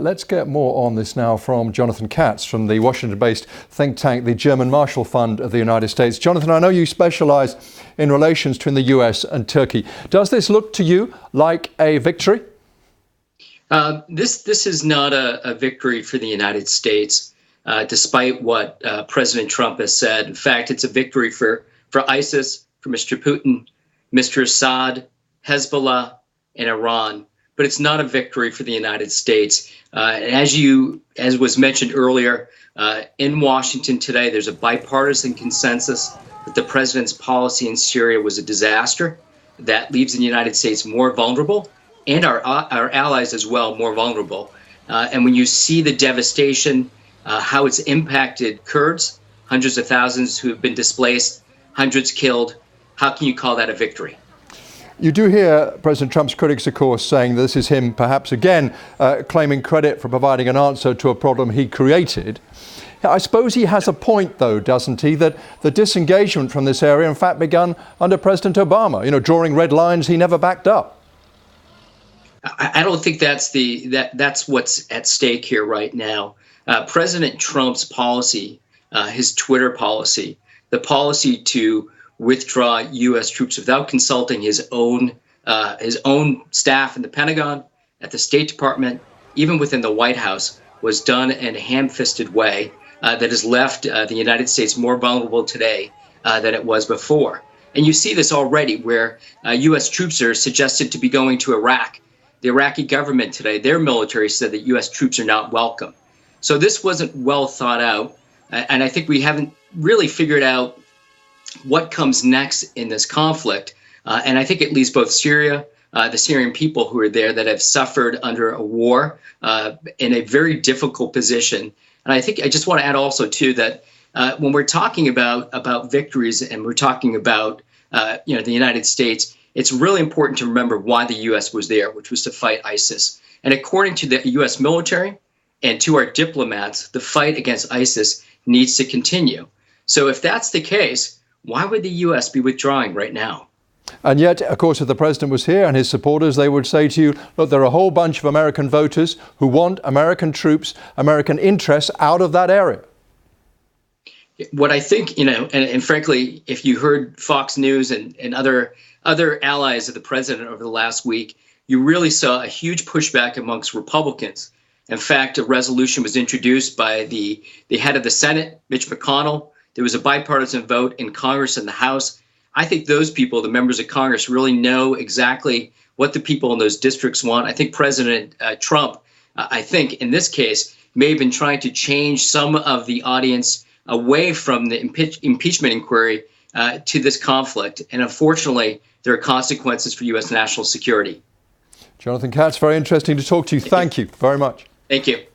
Let's get more on this now from Jonathan Katz from the Washington-based think tank, the German Marshall Fund of the United States. Jonathan, I know you specialize in relations between the US and Turkey. Does this look to you like a victory? This is not a victory for the United States, despite what President Trump has said. In fact, it's a victory for ISIS, for Mr. Putin, Mr. Assad, Hezbollah, and Iran. But it's not a victory for the United States. As was mentioned earlier, in Washington today, there's a bipartisan consensus that the president's policy in Syria was a disaster that leaves the United States more vulnerable, and our allies as well more vulnerable. And when you see the devastation, how it's impacted Kurds, hundreds of thousands who have been displaced, hundreds killed, how can you call that a victory? You do hear President Trump's critics, of course, saying this is him perhaps again claiming credit for providing an answer to a problem he created. I suppose he has a point, though, doesn't he, that the disengagement from this area, in fact, began under President Obama. You know, drawing red lines he never backed up. I don't think that's what's at stake here right now. President Trump's policy, his Twitter policy, the policy to withdraw U.S. troops without consulting his own staff in the Pentagon, at the State Department, even within the White House, was done in a ham-fisted way that has left the United States more vulnerable today than it was before. And you see this already, where U.S. troops are suggested to be going to Iraq. The Iraqi government today, their military said that U.S. troops are not welcome. So this wasn't well thought out, and I think we haven't really figured out what comes next in this conflict. And I think it leaves both Syria, the Syrian people who are there that have suffered under a war in a very difficult position. And I think I just want to add also, too, that when we're talking about victories and we're talking about the United States, it's really important to remember why the U.S. was there, which was to fight ISIS. And according to the U.S. military and to our diplomats, the fight against ISIS needs to continue. So if that's the case, why would the U.S. be withdrawing right now? And yet, of course, if the president was here and his supporters, they would say to you, look, there are a whole bunch of American voters who want American troops, American interests out of that area. What I think, and frankly, if you heard Fox News and other allies of the president over the last week, you really saw a huge pushback amongst Republicans. In fact, a resolution was introduced by the head of the Senate, Mitch McConnell. There was a bipartisan vote in Congress and the House. I think those people, the members of Congress, really know exactly what the people in those districts want. I think President Trump, I think in this case, may have been trying to change some of the audience away from the impeachment inquiry to this conflict. And unfortunately, there are consequences for U.S. national security. Jonathan Katz, very interesting to talk to you. Thank you very much. Thank you.